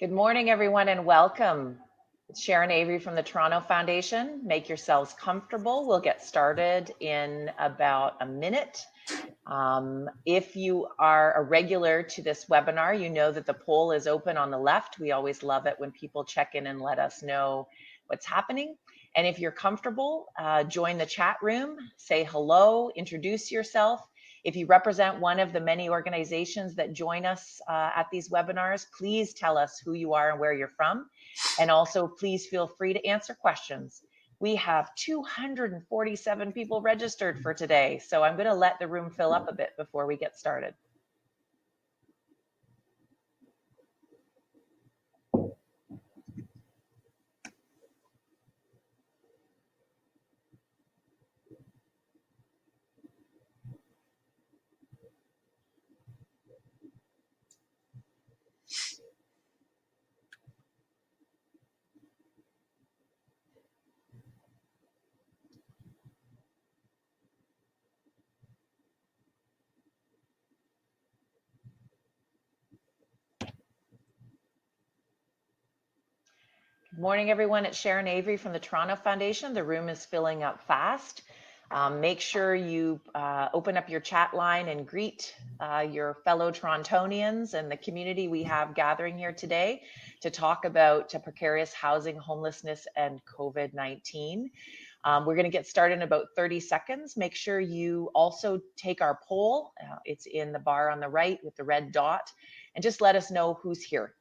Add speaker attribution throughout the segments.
Speaker 1: Good morning, everyone, and welcome. It's Sharon Avery from the Toronto Foundation. Make yourselves comfortable. We'll get started in about a minute. If you are a regular to this webinar, you know that the poll is open on the left. We always love it when people check in and let us know what's happening. And if you're comfortable, join the chat room, say hello, introduce yourself. If you represent one of the many organizations that join us at these webinars, please tell us who you are and where you're from. And also, please feel free to answer questions. We have 247 people registered for today, so I'm going to let the room fill up a bit before we get started. Good morning, everyone. It's Sharon Avery from the Toronto Foundation. The room is filling up fast. Make sure you open up your chat line and greet your fellow Torontonians and the community we have gathering here today to talk about precarious housing, homelessness, and COVID-19. We're going to get started in about 30 seconds. Make sure you also take our poll. It's in the bar on the right with the red dot, and just let us know who's here.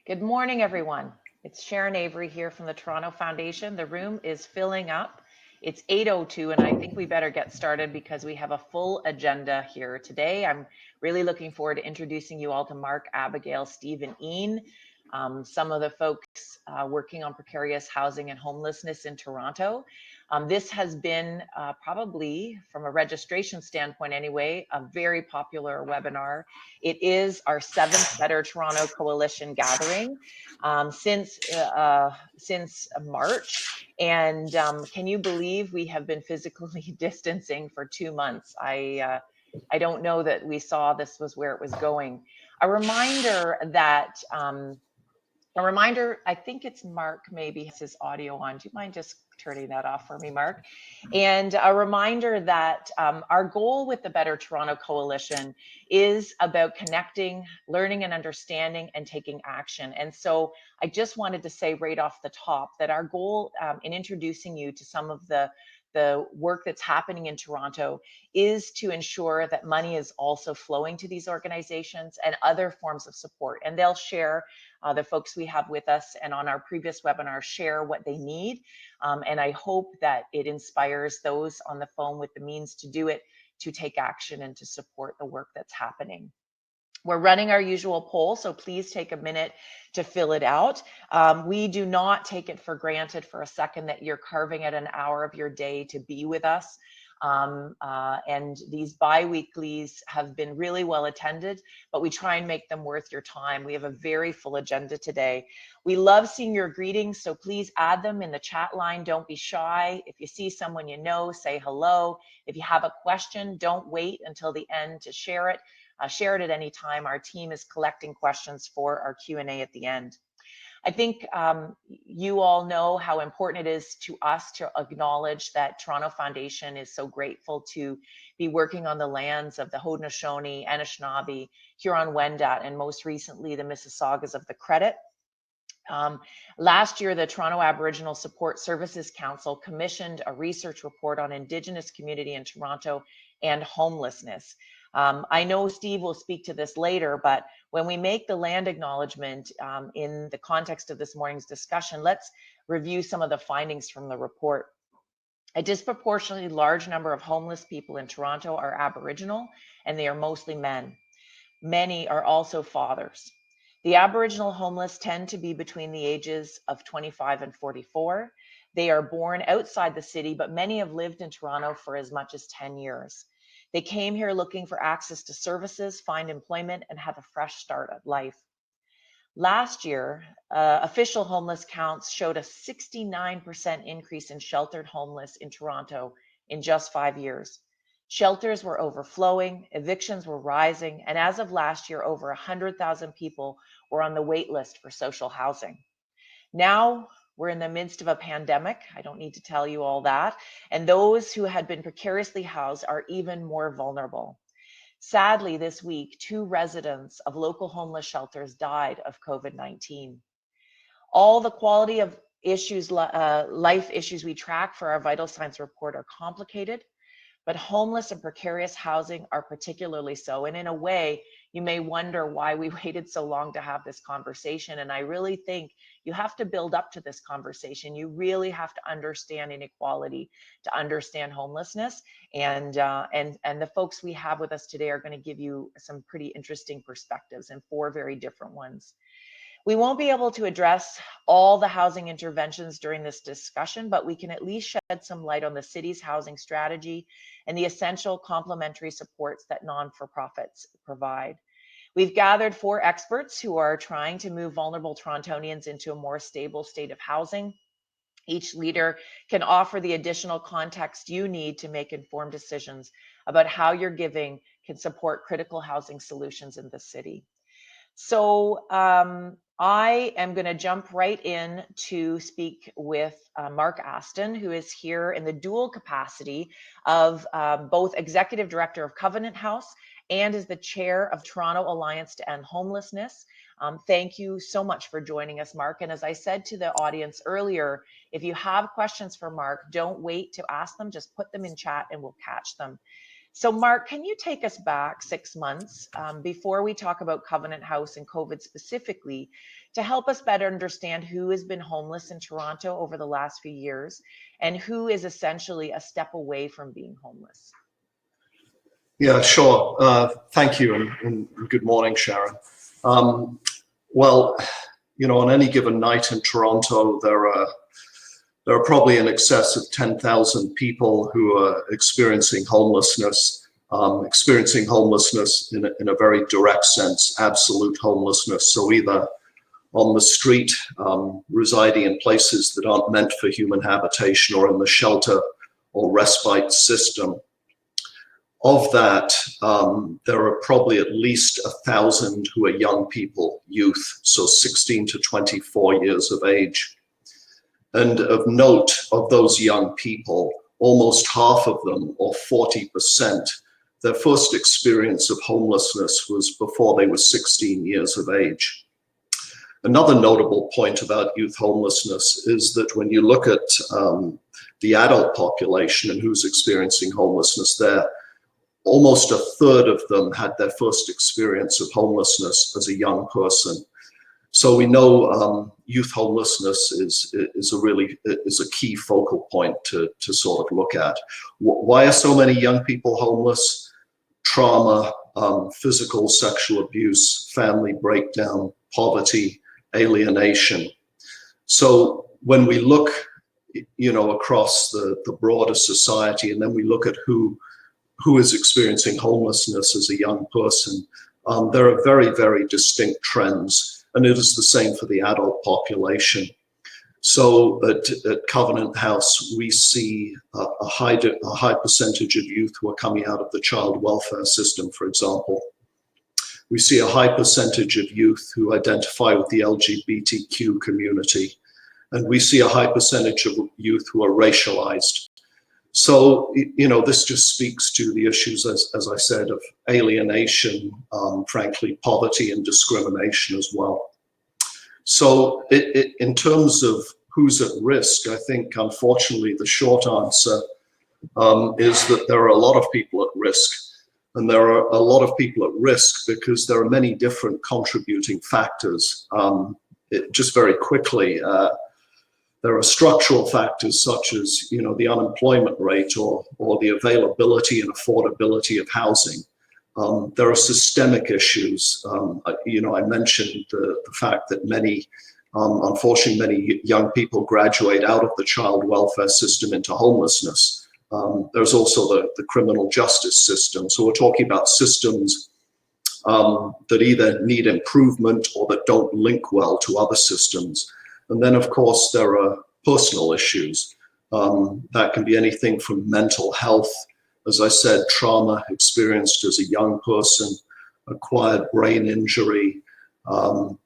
Speaker 1: Good morning, everyone. It's Sharon Avery here from the Toronto Foundation. The room is filling up. It's 8:02, and I think we better get started because we have a full agenda here today. I'm really looking forward to introducing you all to Mark, Abigail, Steve, and Ene, some of the folks working on precarious housing and homelessness in Toronto. This has been probably, from a registration standpoint anyway, a very popular webinar. It is our 7th Better Toronto Coalition gathering since March. And can you believe we have been physically distancing for 2 months? I don't know that we saw this was where it was going. A reminder that I think it's Mark maybe has his audio on. Do you mind just turning that off for me, Mark? And a reminder that our goal with the Better Toronto Coalition is about connecting, learning and understanding, and taking action. And so I just wanted to say right off the top that our goal in introducing you to some of the work that's happening in Toronto is to ensure that money is also flowing to these organizations and other forms of support. And they'll share, the folks we have with us and on our previous webinar share what they need. And I hope that it inspires those on the phone with the means to do it to take action and to support the work that's happening. We're running our usual poll, so please take a minute to fill it out. We do not take it for granted for a second that you're carving out an hour of your day to be with us. And these bi-weeklies have been really well attended, but we try and make them worth your time. We have a very full agenda today. We love seeing your greetings, so please add them in the chat line. Don't be shy. If you see someone you know, say hello. If you have a question, don't wait until the end to share it. Share it at any time. Our team is collecting questions for our Q&A at the end. I think you all know how important it is to us to acknowledge that Toronto Foundation is so grateful to be working on the lands of the Haudenosaunee, Anishinaabe, Huron-Wendat, and most recently the Mississaugas of the Credit. Last year, the Toronto Aboriginal Support Services Council commissioned a research report on Indigenous community in Toronto and homelessness. I know Steve will speak to this later, but when we make the land acknowledgement in the context of this morning's discussion, let's review some of the findings from the report. A disproportionately large number of homeless people in Toronto are Aboriginal, and they are mostly men. Many are also fathers. The Aboriginal homeless tend to be between the ages of 25 and 44. They are born outside the city, but many have lived in Toronto for as much as 10 years. They came here looking for access to services, find employment, and have a fresh start at life. Last year, official homeless counts showed a 69% increase in sheltered homeless in Toronto in just 5 years. Shelters were overflowing, evictions were rising, and as of last year, over 100,000 people were on the wait list for social housing. Now we're in the midst of a pandemic. I don't need to tell you all that. And those who had been precariously housed are even more vulnerable. Sadly, this week, 2 residents of local homeless shelters died of COVID-19. All the quality of issues, life issues we track for our vital signs report are complicated, but homeless and precarious housing are particularly so. And in a way, you may wonder why we waited so long to have this conversation. And I really think you have to build up to this conversation. You really have to understand inequality, to understand homelessness. And the folks we have with us today are going to give you some pretty interesting perspectives, and 4 very different ones. We won't be able to address all the housing interventions during this discussion, but we can at least shed some light on the city's housing strategy and the essential complementary supports that non-for-profits provide. We've gathered 4 experts who are trying to move vulnerable Torontonians into a more stable state of housing. Each leader can offer the additional context you need to make informed decisions about how your giving can support critical housing solutions in the city. So I am going to jump right in to speak with Mark Aston, who is here in the dual capacity of both Executive Director of Covenant House and is the Chair of Toronto Alliance to End Homelessness. Thank you so much for joining us, Mark. And as I said to the audience earlier, if you have questions for Mark, don't wait to ask them, just put them in chat and we'll catch them. So Mark, can you take us back 6 months before we talk about Covenant House and COVID specifically, to help us better understand who has been homeless in Toronto over the last few years and who is essentially a step away from being homeless?
Speaker 2: Yeah, sure. Thank you, and good morning, Sharon. Well, you know, on any given night in Toronto, there are probably in excess of 10,000 people who are experiencing homelessness in a very direct sense, absolute homelessness. So either on the street, residing in places that aren't meant for human habitation, or in the shelter or respite system. Of that, there are probably at least 1,000 who are young people, youth, so 16 to 24 years of age. And of note, of those young people, almost half of them, or 40%, their first experience of homelessness was before they were 16 years of age. Another notable point about youth homelessness is that when you look at the adult population and who's experiencing homelessness there, almost 1/3 of them had their first experience of homelessness as a young person. So we know youth homelessness is a key focal point to sort of look at. Why are so many young people homeless? Trauma, physical, sexual abuse, family breakdown, poverty, alienation. So when we look, you know, across the broader society, and then we look at who is experiencing homelessness as a young person, there are very, very distinct trends. And it is the same for the adult population. So at Covenant House, we see a high percentage of youth who are coming out of the child welfare system, for example. We see a high percentage of youth who identify with the LGBTQ community. And we see a high percentage of youth who are racialized. So, you know, this just speaks to the issues, as I said, of alienation, frankly, poverty and discrimination as well. So in terms of who's at risk, I think, unfortunately, the short answer is that there are a lot of people at risk. And there are a lot of people at risk because there are many different contributing factors. Just very quickly, There are structural factors such as, the unemployment rate or the availability and affordability of housing. There are systemic issues. I mentioned the fact that unfortunately, many young people graduate out of the child welfare system into homelessness. There's also the criminal justice system. So we're talking about systems that either need improvement or that don't link well to other systems. And then, of course, there are personal issues. That can be anything from mental health, as I said, trauma experienced as a young person, acquired brain injury,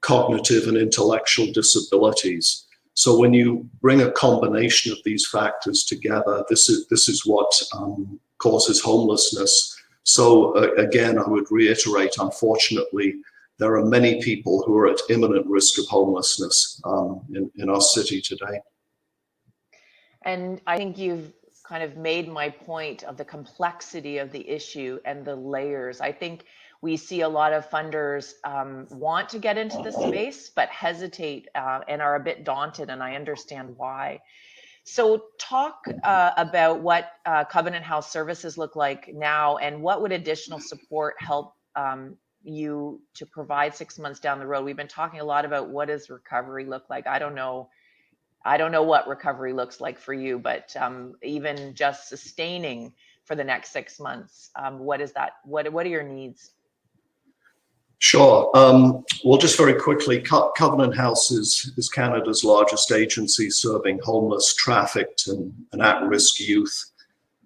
Speaker 2: cognitive and intellectual disabilities. So when you bring a combination of these factors together, this is what causes homelessness. So again, I would reiterate, unfortunately, there are many people who are at imminent risk of homelessness in our city today.
Speaker 1: And I think you've kind of made my point of the complexity of the issue and the layers. I think we see a lot of funders want to get into the space, but hesitate and are a bit daunted, and I understand why. So talk about what Covenant House services look like now, and what would additional support help you to provide 6 months down the road. We've been talking a lot about what does recovery look like. I don't know what recovery looks like for you, but even just sustaining for the next 6 months, what is that? What are your needs?
Speaker 2: Sure. Well, just very quickly, Covenant House is Canada's largest agency serving homeless, trafficked, and at-risk youth.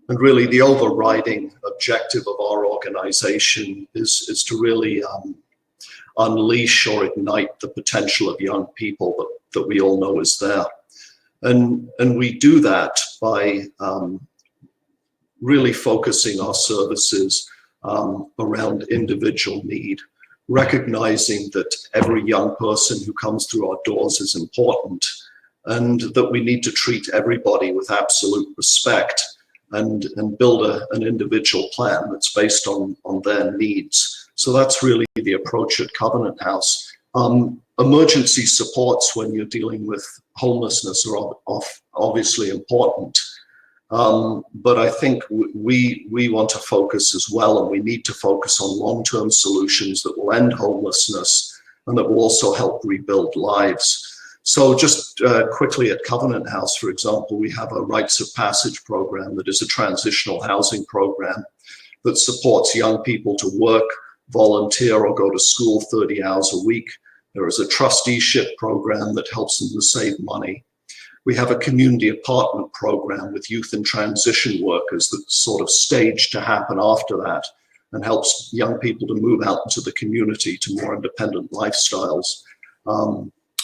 Speaker 2: And really, the overriding objective of our organization is to really unleash or ignite the potential of young people that we all know is there. And we do that by really focusing our services around individual need, recognizing that every young person who comes through our doors is important, and that we need to treat everybody with absolute respect and build an individual plan that's based on their needs. So that's really the approach at Covenant House. Emergency supports when you're dealing with homelessness are obviously important. But I think we want to focus as well, and we need to focus on long-term solutions that will end homelessness and that will also help rebuild lives. So just quickly at Covenant House, for example, we have a rites of passage program that is a transitional housing program that supports young people to work, volunteer, or go to school 30 hours a week. There is a trusteeship program that helps them to save money. We have a community apartment program with youth and transition workers that's sort of staged to happen after that and helps young people to move out into the community to more independent lifestyles.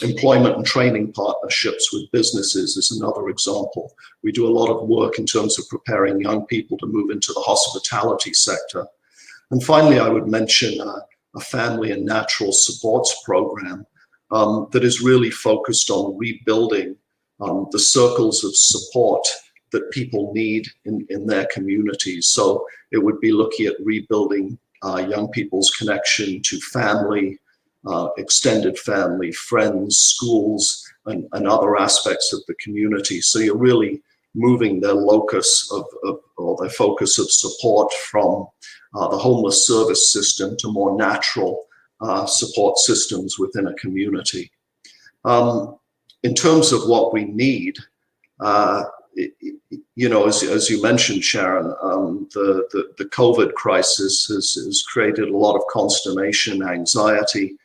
Speaker 2: Employment and training partnerships with businesses is another example. We do a lot of work in terms of preparing young people to move into the hospitality sector. And finally, I would mention a family and natural supports program that is really focused on rebuilding the circles of support that people need in their communities. So it would be looking at rebuilding young people's connection to family, extended family, friends, schools, and other aspects of the community. So you're really moving their locus or their focus of support from the homeless service system to more natural support systems within a community. In terms of what we need, as you mentioned, Sharon, the COVID crisis has created a lot of consternation, anxiety,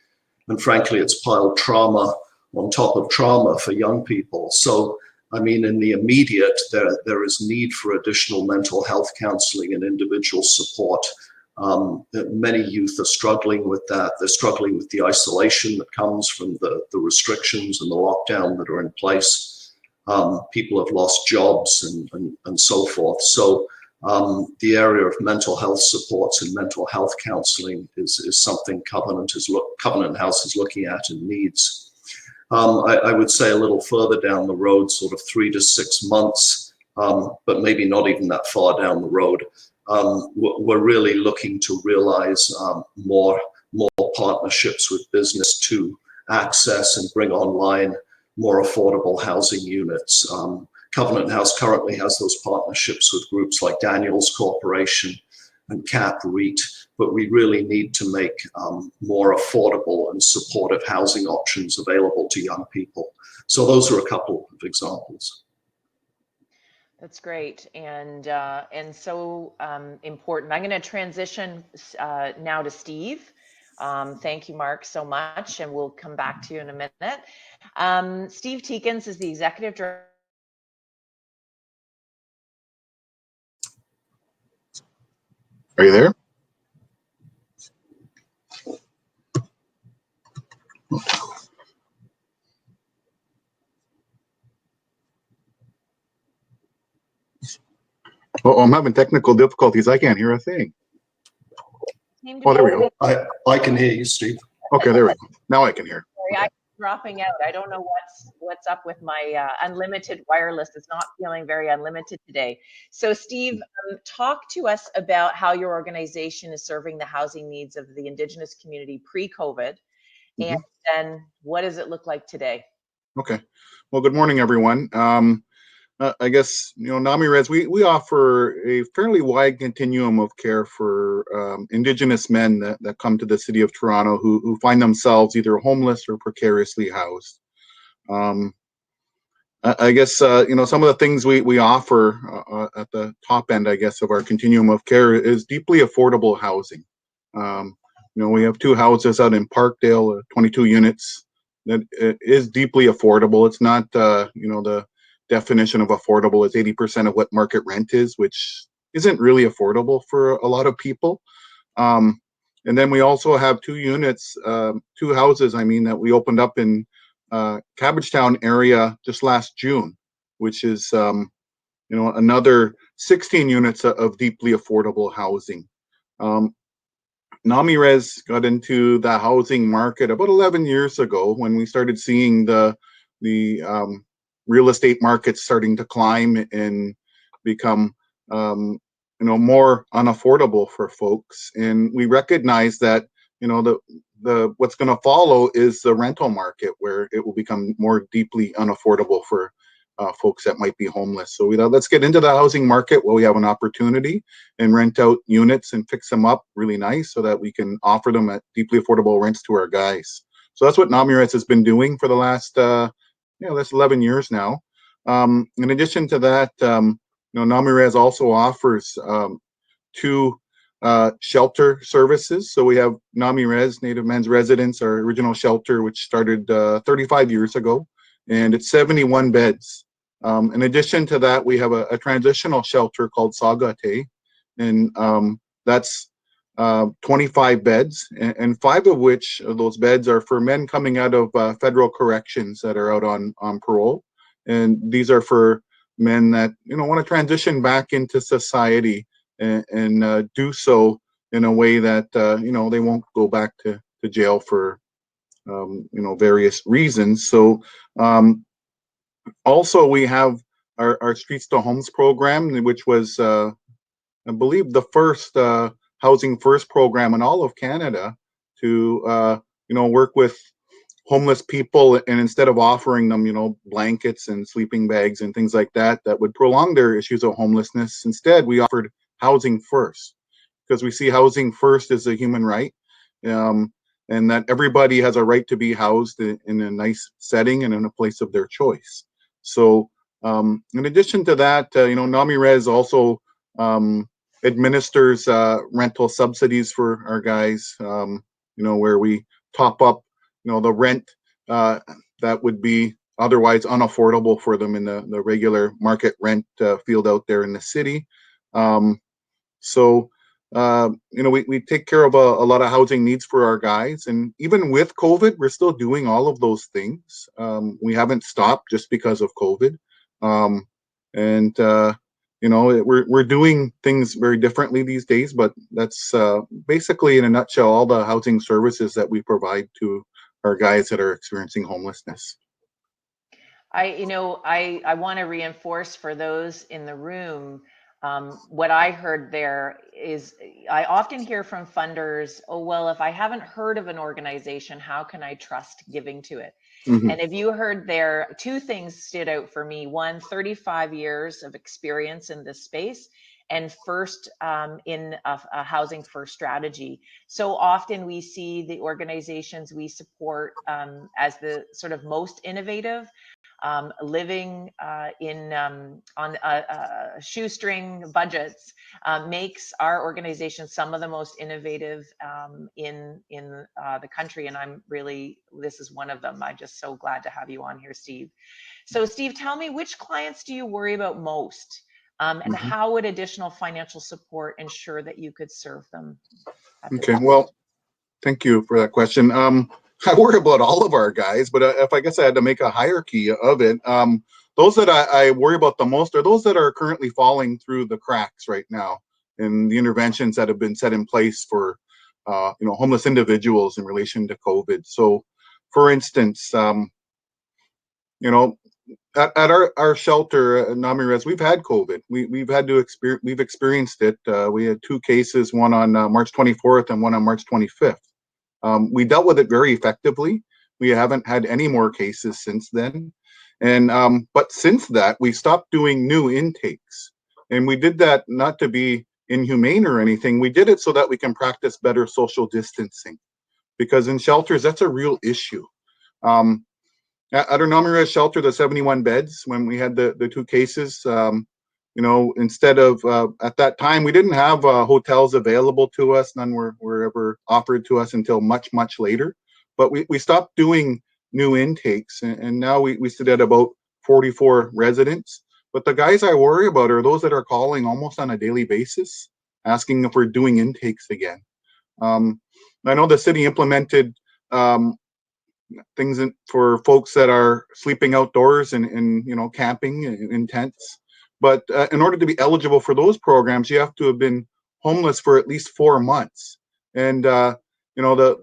Speaker 2: and frankly, it's piled trauma on top of trauma for young people. So, I mean, in the immediate, there is need for additional mental health counseling and individual support. Many youth are struggling with that. They're struggling with the isolation that comes from the restrictions and the lockdown that are in place. People have lost jobs and so forth. So the area of mental health supports and mental health counseling is something Covenant House is looking at and needs. I would say a little further down the road, sort of 3 to 6 months, but maybe not even that far down the road. We're really looking to realize more partnerships with business to access and bring online more affordable housing units. Covenant House currently has those partnerships with groups like Daniels Corporation and CAP REIT, but we really need to make more affordable and supportive housing options available to young people. So those are a couple of examples.
Speaker 1: That's great, and so important. I'm going to transition now to Steve. Thank you, Mark, so much, and we'll come back to you in a minute. Steve Teekens is the Executive Director.
Speaker 3: Are you there? Oh, I'm having technical difficulties. I can't hear a thing. Oh, there we go.
Speaker 2: I can hear you, Steve.
Speaker 3: Okay, there we go. Now I can hear.
Speaker 1: Sorry, I'm dropping out. I don't know what's up with my unlimited wireless. It's not feeling very unlimited today. So Steve, talk to us about how your organization is serving the housing needs of the Indigenous community pre-COVID, and then what does it look like today?
Speaker 3: Okay. Well, good morning, everyone. I guess, NamiRes, we offer a fairly wide continuum of care for Indigenous men that come to the city of Toronto who find themselves either homeless or precariously housed. I guess, some of the things we offer at the top end, I guess, of our continuum of care is deeply affordable housing. We have 2 houses out in Parkdale, 22 units that is deeply affordable. It's not, the definition of affordable is 80% of what market rent is, which isn't really affordable for a lot of people. And then we also have 2 units, 2 houses, that we opened up in Cabbagetown area just last June, which is, another 16 units of deeply affordable housing. NamiRes got into the housing market about 11 years ago when we started seeing the real estate markets starting to climb and become more unaffordable for folks, and we recognize that the what's going to follow is the rental market, where it will become more deeply unaffordable for folks that might be homeless. So we thought, let's get into the housing market where we have an opportunity and rent out units and fix them up really nice so that we can offer them at deeply affordable rents to our guys. So that's what NamiRes has been doing for the last that's 11 years now. In addition to that, NamiRes also offers 2 shelter services. So we have NamiRes, Native Men's Residence, our original shelter, which started 35 years ago, and it's 71 beds. In addition to that, we have a transitional shelter called Sagate, and that's 25 beds, and 5 of which of those beds are for men coming out of federal corrections that are out on parole. And these are for men that want to transition back into society and do so in a way that they won't go back to jail for various reasons. So also we have our Streets to Homes program, which was I believe the first Housing First program in all of Canada to work with homeless people, and instead of offering them blankets and sleeping bags and things like that would prolong their issues of homelessness, instead we offered housing first, because we see housing first as a human right, and that everybody has a right to be housed in a nice setting and in a place of their choice. So in addition to that, NamiRes also administers rental subsidies for our guys, where we top up the rent that would be otherwise unaffordable for them in the regular market rent field out there in the city. So we take care of a lot of housing needs for our guys, and even with COVID, we're still doing all of those things. We haven't stopped just because of COVID, and we're doing things very differently these days. But that's basically, in a nutshell, all the housing services that we provide to our guys that are experiencing homelessness.
Speaker 1: I want to reinforce for those in the room what I heard there is, I often hear from funders, oh, well, if I haven't heard of an organization, how can I trust giving to it?
Speaker 3: Mhm.
Speaker 1: And if you heard there, two things stood out for me. One, 35 years of experience in this space, and first in a housing first strategy. So often we see the organizations we support as the sort of most innovative, living on shoestring budgets, makes our organization some of the most innovative in the country. And this is one of them. I'm just so glad to have you on here, Steve. So Steve, tell me, which clients do you worry about most? And
Speaker 3: Mhm.
Speaker 1: how would additional financial support ensure that you could serve them at this
Speaker 3: Okay,
Speaker 1: time?
Speaker 3: well, thank you for that question. I worry about all of our guys, but if I guess I had to make a hierarchy of it, those that I worry about the most are those that are currently falling through the cracks right now, and the interventions that have been set in place for, homeless individuals in relation to COVID. So, for instance, at our shelter at Nami Res, we've had COVID. We've experienced it. We had two cases, one on March 24th and one on March 25th. We dealt with it very effectively. We haven't had any more cases since then. And but since that, we stopped doing new intakes. And we did that not to be inhumane or anything. We did it so that we can practice better social distancing. Because in shelters, that's a real issue. Um, at our Namira shelter, the 71 beds, when we had the two cases, instead of at that time, we didn't have hotels available to us. None were ever offered to us until much, much later. But we stopped doing new intakes, and now we sit at about 44 residents. But the guys I worry about are those that are calling almost on a daily basis, asking if we're doing intakes again. I know the city implemented things for folks that are sleeping outdoors and camping in tents. But in order to be eligible for those programs, you have to have been homeless for at least 4 months. And the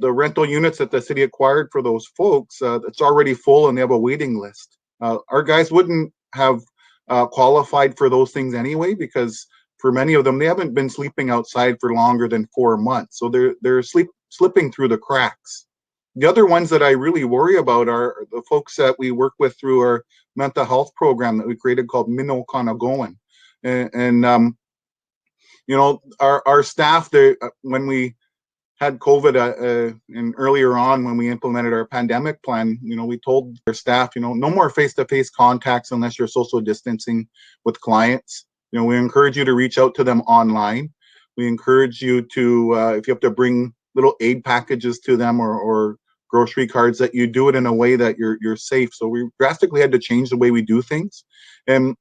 Speaker 3: rental units that the city acquired for those folks, it's already full and they have a waiting list. Our guys wouldn't have qualified for those things anyway, because for many of them, they haven't been sleeping outside for longer than 4 months. So they're slipping through the cracks. The other ones that I really worry about are the folks that we work with through our mental health program that we created called Minno Kanagoan. And our staff, when we had COVID and earlier on when we implemented our pandemic plan, we told our staff, no more face-to-face contacts unless you're social distancing with clients. We encourage you to reach out to them online. We encourage you to, if you have to bring little aid packages to them or grocery cards, that you do it in a way that you're safe. So we drastically had to change the way we do things. And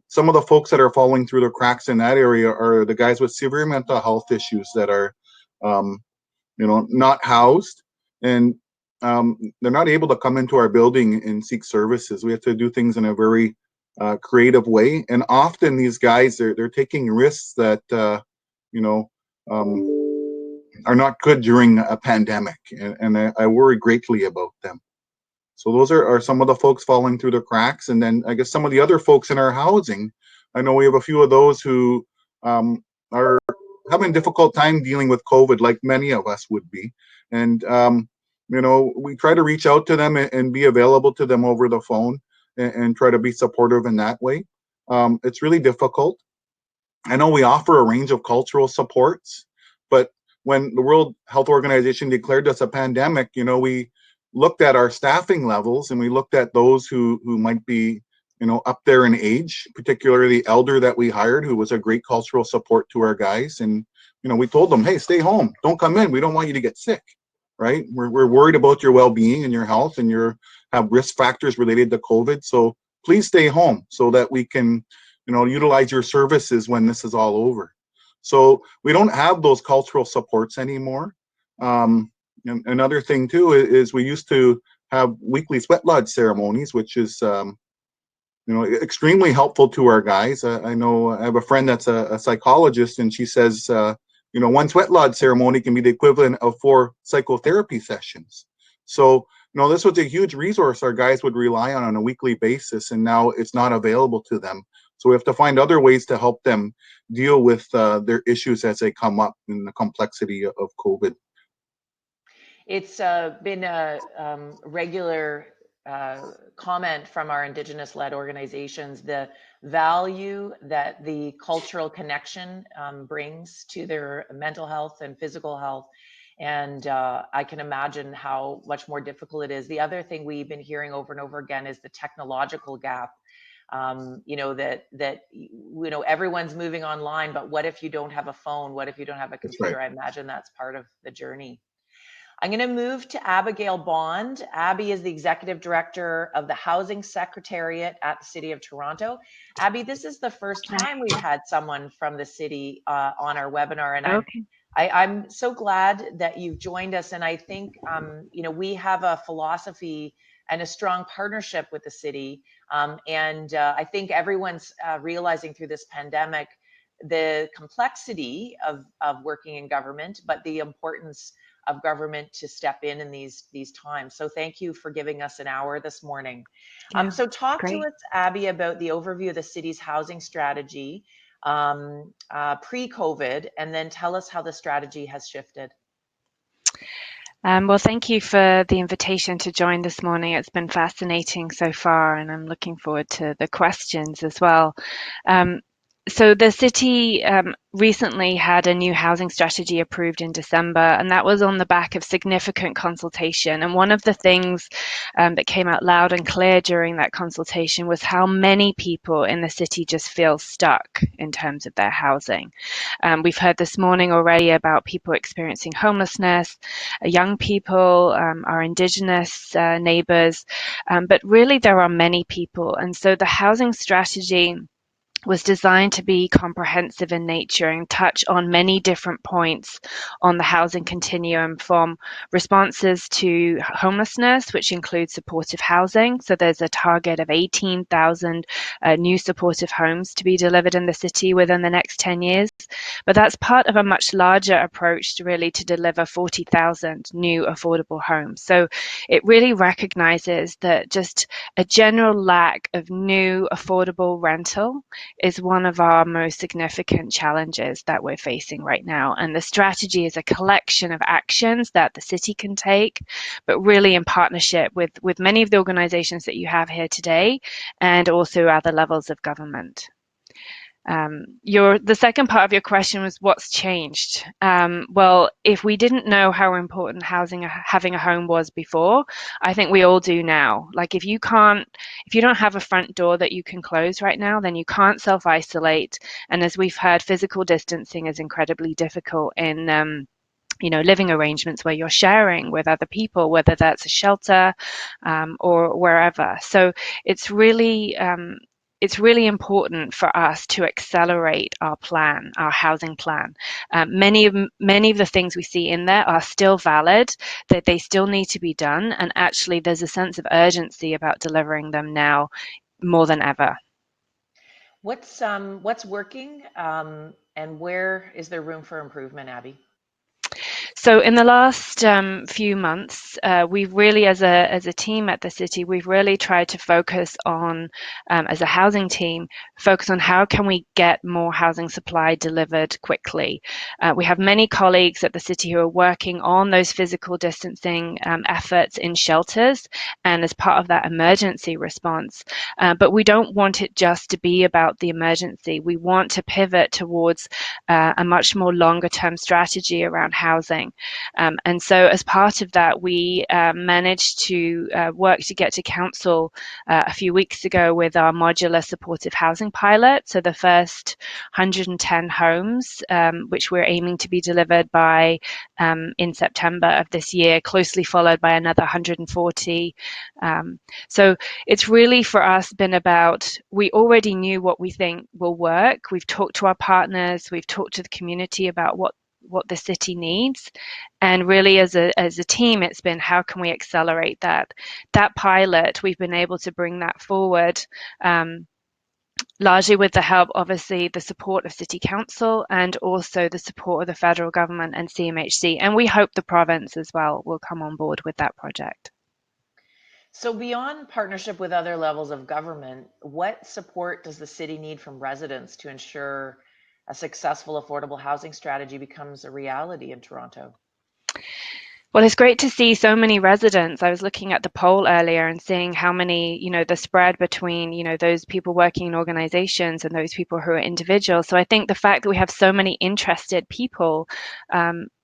Speaker 3: some of the folks that are falling through the cracks in that area are the guys with severe mental health issues that are, not housed, and they're not able to come into our building and seek services. We have to do things in a very creative way. And often these guys, they're taking risks that, are not good during a pandemic, and I worry greatly about them. So those are some of the folks falling through the cracks. And then I guess some of the other folks in our housing, I know we have a few of those who are having a difficult time dealing with COVID, like many of us would be. And, we try to reach out to them and be available to them over the phone and try to be supportive in that way. It's really difficult. I know we offer a range of cultural supports, but when the World Health Organization declared us a pandemic, we looked at our staffing levels and we looked at those who might be, up there in age, particularly the elder that we hired, who was a great cultural support to our guys. And, we told them, hey, stay home, don't come in. We don't want you to get sick, right? We're worried about your well-being and your health, and have risk factors related to COVID. So please stay home so that we can, utilize your services when this is all over. So we don't have those cultural supports anymore. Another thing too is we used to have weekly sweat lodge ceremonies, which is extremely helpful to our guys. I know I have a friend that's a psychologist, and she says one sweat lodge ceremony can be the equivalent of 4 psychotherapy sessions. So this was a huge resource our guys would rely on a weekly basis, and now it's not available to them. So we have to find other ways to help them deal with their issues as they come up in the complexity of COVID.
Speaker 1: It's been a regular comment from our Indigenous-led organizations, the value that the cultural connection brings to their mental health and physical health. And I can imagine how much more difficult it is. The other thing we've been hearing over and over again is the technological gap. Everyone's moving online, but what if you don't have a phone? What if you don't have a computer?
Speaker 3: Right.
Speaker 1: I imagine that's part of the journey. I'm going to move to Abigail Bond. Abby is the Executive Director of the Housing Secretariat at the City of Toronto. Abby, this is the first time we've had someone from the city on our webinar, and I'm so glad that you've joined us. And I think, we have a philosophy and a strong partnership with the city. I think everyone's realizing through this pandemic the complexity of working in government, but the importance of government to step in these times. So thank you for giving us an hour this morning.
Speaker 4: Yeah,
Speaker 1: so talk
Speaker 4: great.
Speaker 1: to us, Abby, about the overview of the city's housing strategy pre-COVID, and then tell us how the strategy has shifted.
Speaker 4: Well, thank you for the invitation to join this morning. It's been fascinating so far, and I'm looking forward to the questions as well. So the city recently had a new housing strategy approved in December, and that was on the back of significant consultation. And one of the things that came out loud and clear during that consultation was how many people in the city just feel stuck in terms of their housing. We've heard this morning already about people experiencing homelessness, young people, our Indigenous neighbours, but really there are many people. And so the housing strategy was designed to be comprehensive in nature and touch on many different points on the housing continuum, from responses to homelessness, which includes supportive housing. So there's a target of 18,000 new supportive homes to be delivered in the city within the next 10 years. But that's part of a much larger approach to deliver 40,000 new affordable homes. So it really recognizes that just a general lack of new affordable rental is one of our most significant challenges that we're facing right now. And the strategy is a collection of actions that the city can take, but really in partnership with many of the organizations that you have here today, and also other levels of government. The second part of your question was what's changed. Well, if we didn't know how important having a home was before, I think we all do now. Like if you don't have a front door that you can close right now, then you can't self-isolate. And as we've heard, physical distancing is incredibly difficult in living arrangements where you're sharing with other people, whether that's a shelter or wherever. So it's really important for us to accelerate our plan, our housing plan. Many of the things we see in there are still valid, that they still need to be done, and actually there's a sense of urgency about delivering them now more than ever.
Speaker 1: What's working, and where is there room for improvement, Abby?
Speaker 4: So in the last few months, we've really, as a team at the city, we've really tried to focus on, as a housing team, focus on how can we get more housing supply delivered quickly. We have many colleagues at the city who are working on those physical distancing efforts in shelters and as part of that emergency response. But we don't want it just to be about the emergency. We want to pivot towards a much more longer term strategy around housing. And so as part of that, we managed to work to get to council a few weeks ago with our Modular supportive housing pilot. So the first 110 homes, which we're aiming to be delivered by in September of this year, closely followed by another 140. So it's really for us been about, we already knew what we think will work. We've talked to our partners, we've talked to the community about what the city needs, and really as a team, it's been how can we accelerate that pilot. We've been able to bring that forward, largely with the help, obviously, the support of City Council and also the support of the federal government and CMHC, and we hope the province as well will come on board with that project.
Speaker 1: So beyond partnership with other levels of government, what support does the city need from residents to ensure a successful affordable housing strategy becomes a reality in Toronto?
Speaker 4: Well, it's great to see so many residents. I was looking at the poll earlier and seeing how many, the spread between, those people working in organizations and those people who are individuals. So I think the fact that we have so many interested people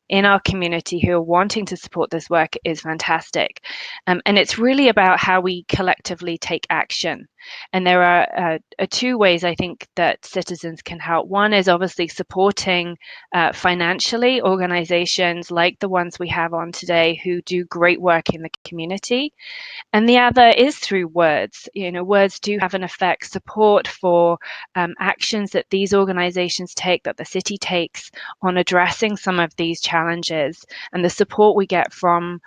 Speaker 4: in our community who are wanting to support this work is fantastic. And it's really about how we collectively take action. And there are two ways I think that citizens can help. One is obviously supporting financially organizations like the ones we have on today who do great work in the community. And the other is through words. Words do have an effect. Support for actions that these organizations take, that the city takes on addressing some of these challenges, and the support we get from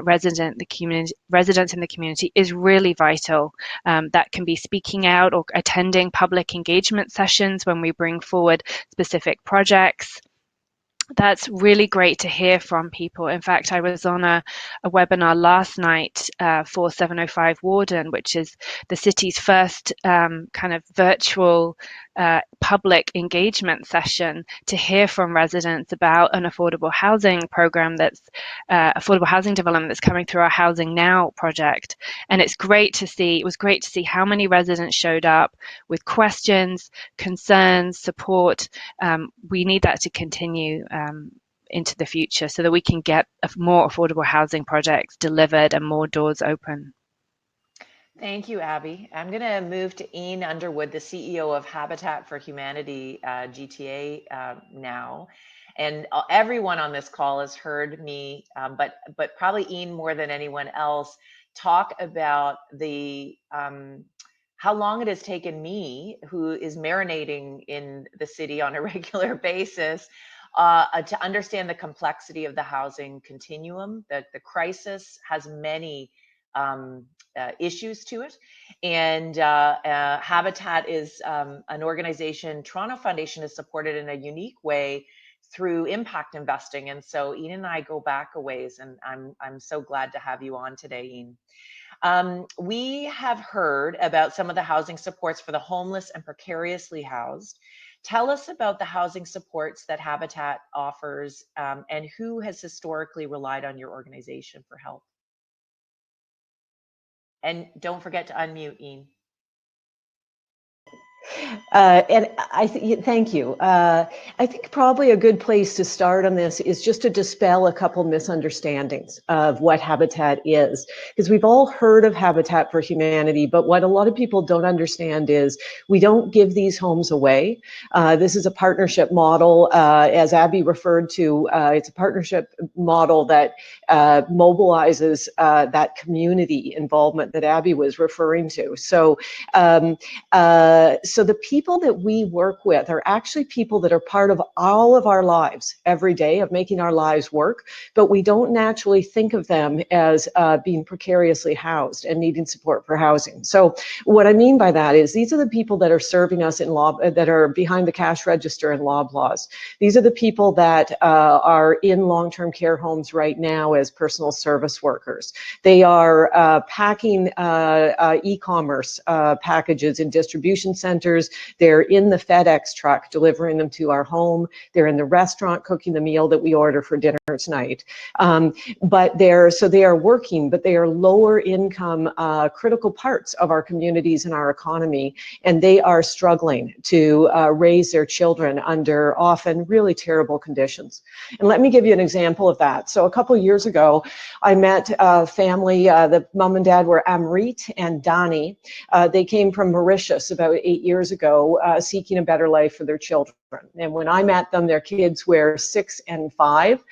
Speaker 4: residents in the community is really vital. That can be speaking out or attending public engagement sessions when we bring forward specific projects. That's really great to hear from people. In fact, I was on a webinar last night for 705 Warden, which is the city's first kind of virtual public engagement session, to hear from residents about an affordable housing program affordable housing development that's coming through our Housing Now project. And it was great to see how many residents showed up with questions, concerns, support. We need that to continue into the future so that we can get more affordable housing projects delivered and more doors open.
Speaker 1: Thank you, Abby. I'm going to move to Ene Underwood, the CEO of Habitat for Humanity GTA now. And everyone on this call has heard me, but probably Ene more than anyone else, talk about the how long it has taken me, who is marinating in the city on a regular basis, to understand the complexity of the housing continuum. That the crisis has many issues to it, and Habitat is an organization Toronto Foundation has supported in a unique way through impact investing. And so Ene and I go back a ways, and I'm so glad to have you on today, Ene. We have heard about some of the housing supports for the homeless and precariously housed. Tell us about the housing supports that Habitat offers, and who has historically relied on your organization for help. And don't forget to unmute, Ene.
Speaker 5: And thank you. I think probably a good place to start on this is just to dispel a couple misunderstandings of what Habitat is, because we've all heard of Habitat for Humanity, but what a lot of people don't understand is we don't give these homes away. This is a partnership model, as Abby referred to. It's a partnership model that mobilizes that community involvement that Abby was referring to. So the people that we work with are actually people that are part of all of our lives every day, of making our lives work, but we don't naturally think of them as being precariously housed and needing support for housing. So what I mean by that is these are the people that are serving us in law, that are behind the cash register in Loblaws. These are the people that are in long-term care homes right now as personal service workers. They are packing e-commerce packages in distribution centers. They're in the FedEx truck delivering them to our home. They're in the restaurant cooking the meal that we order for dinner tonight. But they are working, but they are lower income, critical parts of our communities and our economy, and they are struggling to raise their children under often really terrible conditions. And let me give you an example of that. So a couple of years ago, I met a family. The mom and dad were Amrit and Dani. They came from Mauritius about 8 years ago, seeking a better life for their children. And when I met them, their kids were 6 and 5.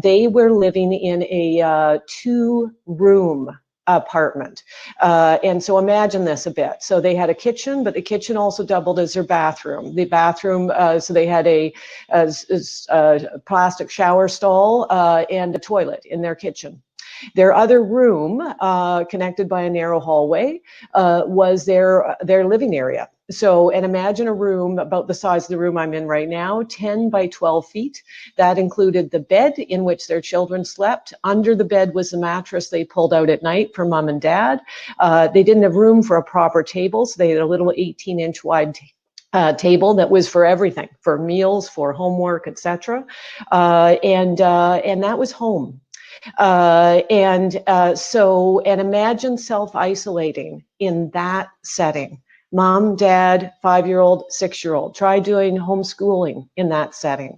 Speaker 5: They were living in a 2-room apartment. And so imagine this a bit. So they had a kitchen, but the kitchen also doubled as their bathroom. The bathroom, so they had a plastic shower stall and a toilet in their kitchen. Their other room, connected by a narrow hallway, was their living area. And imagine a room about the size of the room I'm in right now, 10 by 12 feet. That included the bed in which their children slept. Under the bed was the mattress they pulled out at night for mom and dad. They didn't have room for a proper table, so they had a little 18-inch wide table that was for everything, for meals, for homework, etc. And that was home. And imagine self-isolating in that setting. Mom, dad, 5-year-old, 6-year-old. Try doing homeschooling in that setting.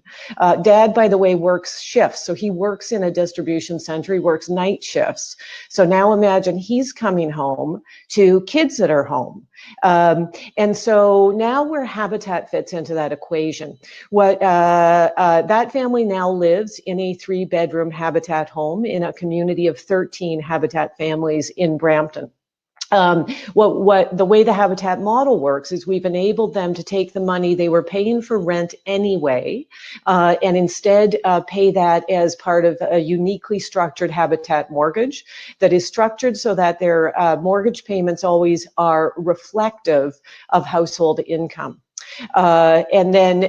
Speaker 5: Dad, by the way, works shifts. So he works in a distribution center. He works night shifts. So now imagine he's coming home to kids that are home. And so now where habitat fits into that equation. That family now lives in a 3-bedroom habitat home in a community of 13 habitat families in Brampton. The way the habitat model works is we've enabled them to take the money they were paying for rent anyway, and instead pay that as part of a uniquely structured habitat mortgage that is structured so that their mortgage payments always are reflective of household income. And then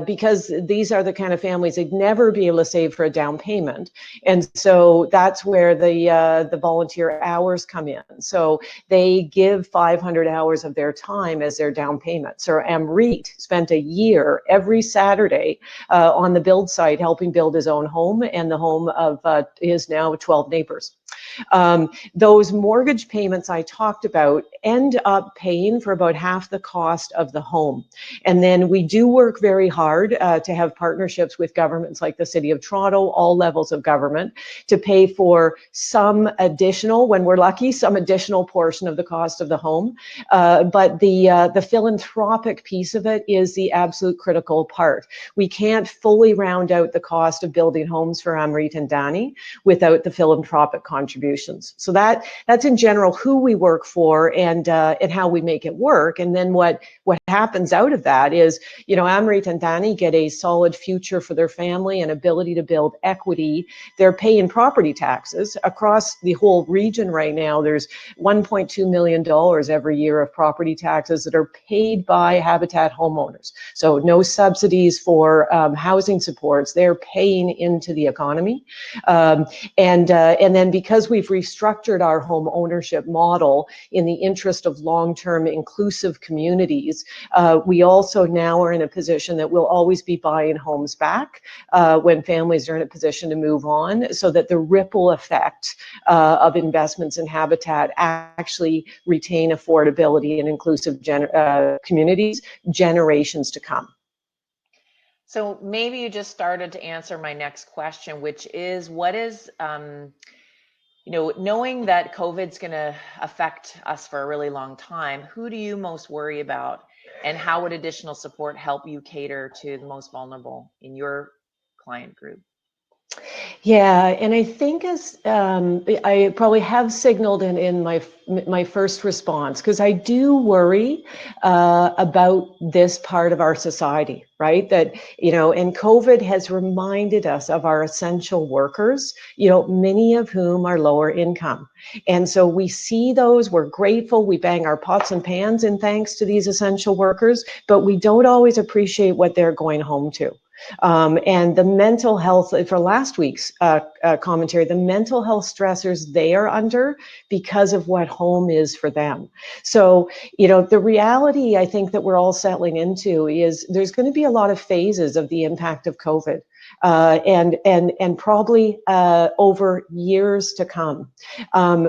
Speaker 5: because these are the kind of families they'd never be able to save for a down payment. And so that's where the volunteer hours come in. So they give 500 hours of their time as their down payment. So Amrit spent a year every Saturday on the build site helping build his own home and the home of his now 12 neighbors. Those mortgage payments I talked about end up paying for about half the cost of the home. And then we do work very hard to have partnerships with governments like the City of Toronto, all levels of government, to pay for some additional, when we're lucky, some additional portion of the cost of the home. But the philanthropic piece of it is the absolute critical part. We can't fully round out the cost of building homes for Amrit and Dani without the philanthropic contributions. So that's in general who we work for and how we make it work. And then what happens out of that is, Amrit and Dani get a solid future for their family and ability to build equity. They're paying property taxes across the whole region right now. There's $1.2 million every year of property taxes that are paid by Habitat homeowners. So no subsidies for housing supports. They're paying into the economy. And then because we've restructured our home ownership model in the interest of long-term inclusive communities, we also now are in a position that we'll always be buying homes back when families are in a position to move on, so that the ripple effect of investments in habitat actually retain affordability and inclusive communities generations to come.
Speaker 1: So maybe you just started to answer my next question, which is, what is, knowing that COVID's going to affect us for a really long time, who do you most worry about? And how would additional support help you cater to the most vulnerable in your client group?
Speaker 5: Yeah, and I think as I probably have signaled in my first response, because I do worry about this part of our society, right? That, and COVID has reminded us of our essential workers, many of whom are lower income. And so we see those, we're grateful, we bang our pots and pans in thanks to these essential workers, but we don't always appreciate what they're going home to. And the mental health, for last week's commentary, the mental health stressors they are under because of what home is for them. So, the reality I think that we're all settling into is there's going to be a lot of phases of the impact of COVID. And probably over years to come.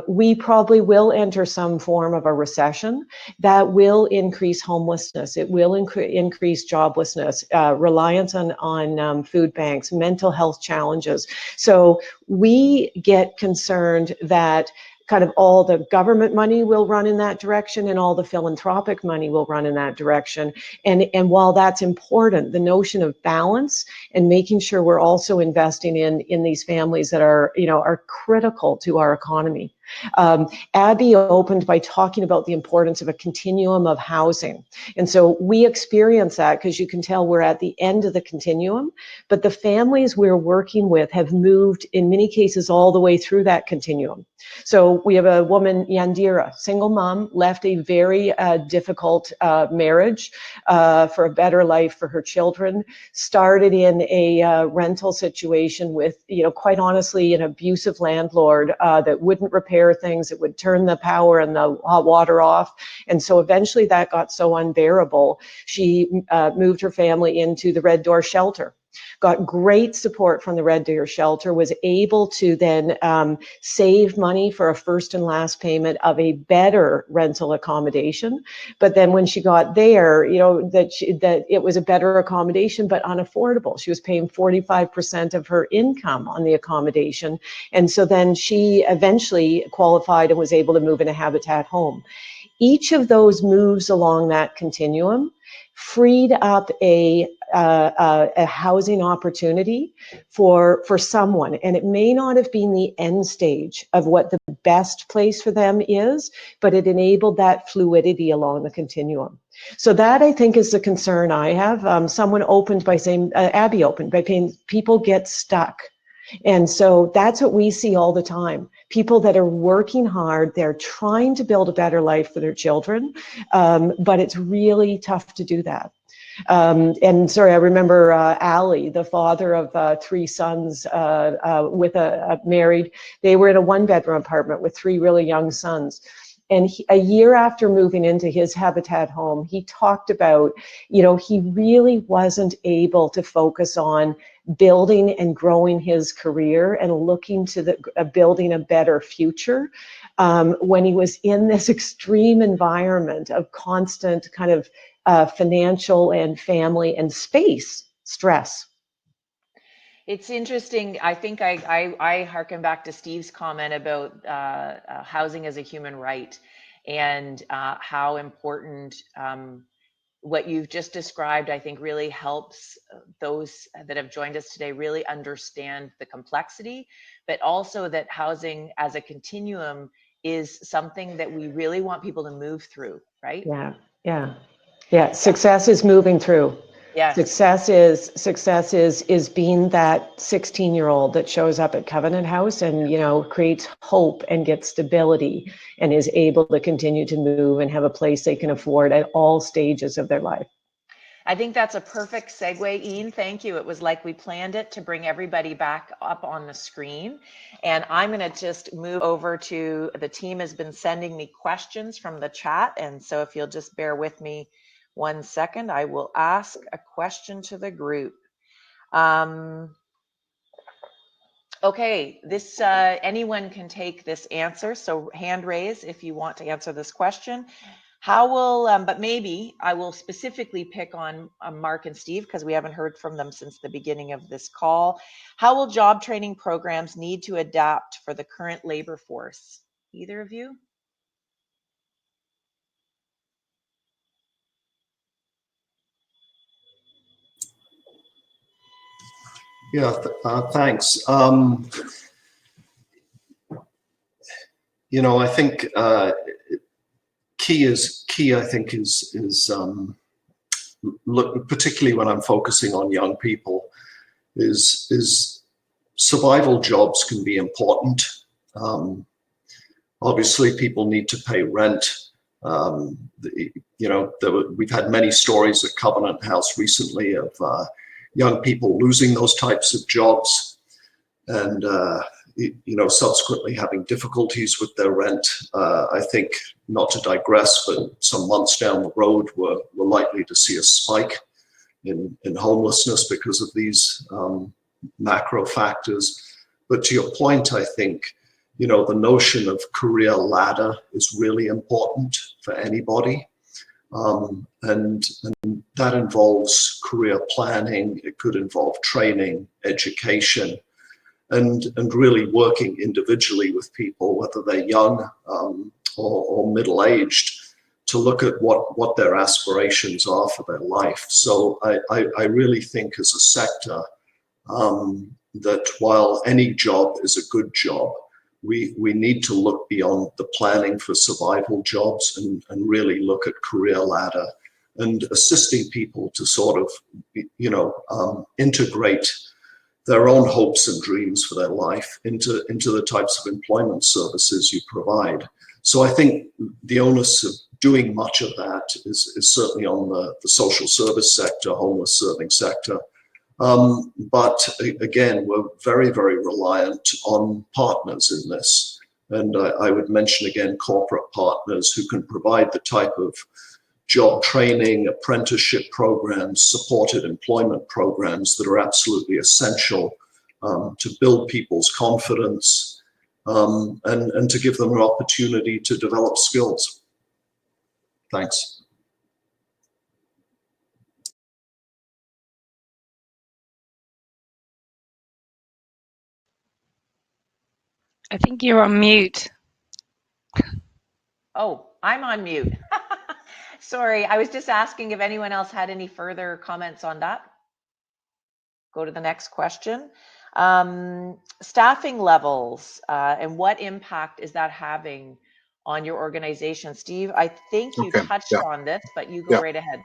Speaker 5: We probably will enter some form of a recession that will increase homelessness. It will increase joblessness, reliance on food banks, mental health challenges. So we get concerned that kind of all the government money will run in that direction and all the philanthropic money will run in that direction. And while that's important, the notion of balance and making sure we're also investing in these families that are critical to our economy Abby opened by talking about the importance of a continuum of housing. And so we experience that because you can tell we're at the end of the continuum, but the families we're working with have moved in many cases all the way through that continuum. So we have a woman, Yandira, single mom, left a very difficult marriage for a better life for her children, started in a rental situation with, quite honestly, an abusive landlord that wouldn't repair things, that would turn the power and the hot water off. And so eventually that got so unbearable, she moved her family into the Red Door shelter. Got great support from the Red Deer shelter, was able to then save money for a first and last payment of a better rental accommodation. But then when she got there, that it was a better accommodation, but unaffordable. She was paying 45% of her income on the accommodation. And so then she eventually qualified and was able to move in a Habitat home. Each of those moves along that continuum freed up a housing opportunity for someone. And it may not have been the end stage of what the best place for them is, but it enabled that fluidity along the continuum. So that, I think, is the concern I have. Someone opened by saying, Abby opened by saying, people get stuck. And so that's what we see all the time. People that are working hard, they're trying to build a better life for their children, but it's really tough to do that. And sorry, I remember Ali, the father of 3 sons with a married, they were in a 1-bedroom apartment with 3 really young sons. And a year after moving into his Habitat home, he talked about, he really wasn't able to focus on building and growing his career and looking to building a better future when he was in this extreme environment of constant kind of financial and family and space stress.
Speaker 1: It's interesting. I think I hearken back to Steve's comment about housing as a human right, and how important what you've just described, I think, really helps those that have joined us today really understand the complexity, but also that housing as a continuum is something that we really want people to move through, right?
Speaker 5: Yeah. Success is moving through.
Speaker 1: Yes.
Speaker 5: Success is being that 16-year-old that shows up at Covenant House and, creates hope and gets stability and is able to continue to move and have a place they can afford at all stages of their life.
Speaker 1: I think that's a perfect segue, Ene. Thank you. It was like we planned it to bring everybody back up on the screen. And I'm going to just move over to, the team has been sending me questions from the chat. And so if you'll just bear with me 1 second, I will ask a question to the group. Okay, this anyone can take this answer. So hand raise if you want to answer this question. How will, but maybe I will specifically pick on Mark and Steve because we haven't heard from them since the beginning of this call. How will job training programs need to adapt for the current labor force? Either of you?
Speaker 2: Yeah, thanks. I think key. I think is look, particularly when I'm focusing on young people, is survival jobs can be important. Obviously, people need to pay rent. We've had many stories at Covenant House recently of young people losing those types of jobs and, subsequently having difficulties with their rent. I think, not to digress, but some months down the road, we're likely to see a spike in homelessness because of these macro factors. But to your point, I think, the notion of career ladder is really important for anybody. And that involves career planning. It could involve training, education, and really working individually with people, whether they're young or middle-aged, to look at what their aspirations are for their life. So I really think as a sector that while any job is a good job, we need to look beyond the planning for survival jobs and really look at career ladder and assisting people to sort of, integrate their own hopes and dreams for their life into the types of employment services you provide. So I think the onus of doing much of that is certainly on the social service sector, homeless serving sector. But again, we're very, very reliant on partners in this. And I would mention again, corporate partners who can provide the type of job training, apprenticeship programs, supported employment programs that are absolutely essential to build people's confidence and to give them an opportunity to develop skills. Thanks.
Speaker 4: I think you're on mute.
Speaker 1: Oh, I'm on mute. Sorry, I was just asking if anyone else had any further comments on that. Go to the next question. Staffing levels and what impact is that having on your organization? Steve, I think you touched on this, but you go right ahead.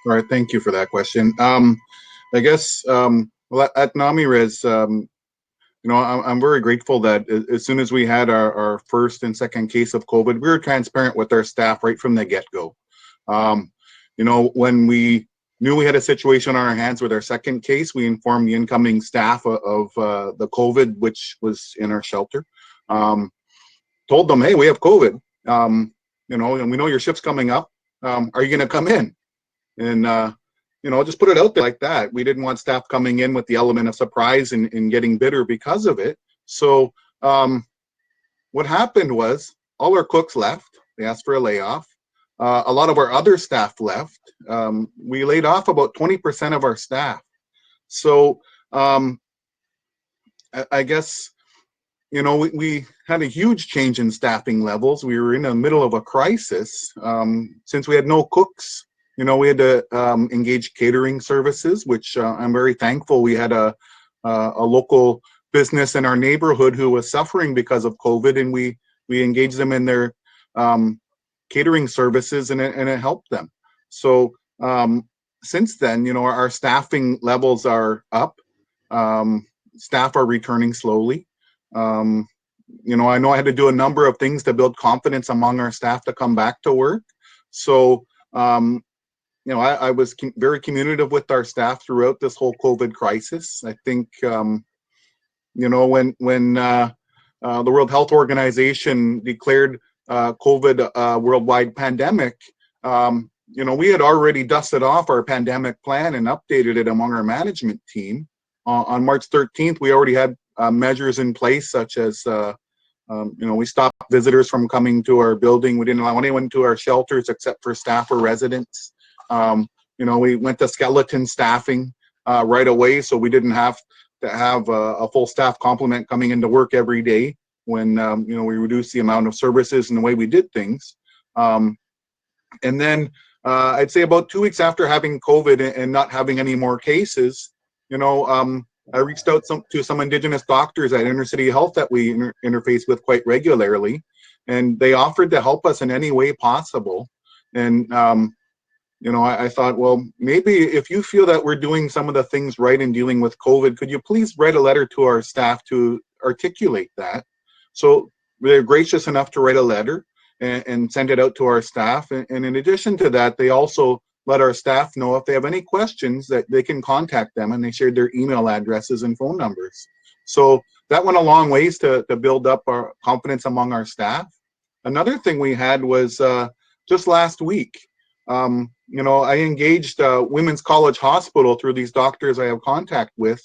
Speaker 3: All right, thank you for that question. I guess, well, at NamiRes, I'm very grateful that as soon as we had our first and second case of COVID, we were transparent with our staff right from the get-go. When we knew we had a situation on our hands with our second case, we informed the incoming staff of the COVID, which was in our shelter. Told them, hey, we have COVID, and we know your shift's coming up. Are you going to come in? And, just put it out there like that. We didn't want staff coming in with the element of surprise and getting bitter because of it. So what happened was all our cooks left. They asked for a layoff. A lot of our other staff left. We laid off about 20% of our staff. So I guess, we had a huge change in staffing levels. We were in the middle of a crisis. Since we had no cooks, we had to engage catering services, which I'm very thankful. We had a local business in our neighborhood who was suffering because of COVID, and we engaged them in their catering services, and it helped them. So since then, our staffing levels are up. Staff are returning slowly. I know I had to do a number of things to build confidence among our staff to come back to work. So I was very communicative with our staff throughout this whole COVID crisis. I think, when the World Health Organization declared COVID a worldwide pandemic, we had already dusted off our pandemic plan and updated it among our management team. On March 13th, we already had measures in place, such as, we stopped visitors from coming to our building. We didn't allow anyone to our shelters except for staff or residents. We went to skeleton staffing right away, so we didn't have to have a full staff complement coming into work every day when, we reduced the amount of services and the way we did things. And then I'd say about 2 weeks after having COVID and not having any more cases, I reached out to some Indigenous doctors at Inner City Health that we interface with quite regularly, and they offered to help us in any way possible. And I thought, well, maybe if you feel that we're doing some of the things right in dealing with COVID, could you please write a letter to our staff to articulate that? So they're gracious enough to write a letter and send it out to our staff. And in addition to that, they also let our staff know if they have any questions that they can contact them, and they shared their email addresses and phone numbers. So that went a long ways to build up our confidence among our staff. Another thing we had was just last week, I engaged Women's College Hospital through these doctors I have contact with,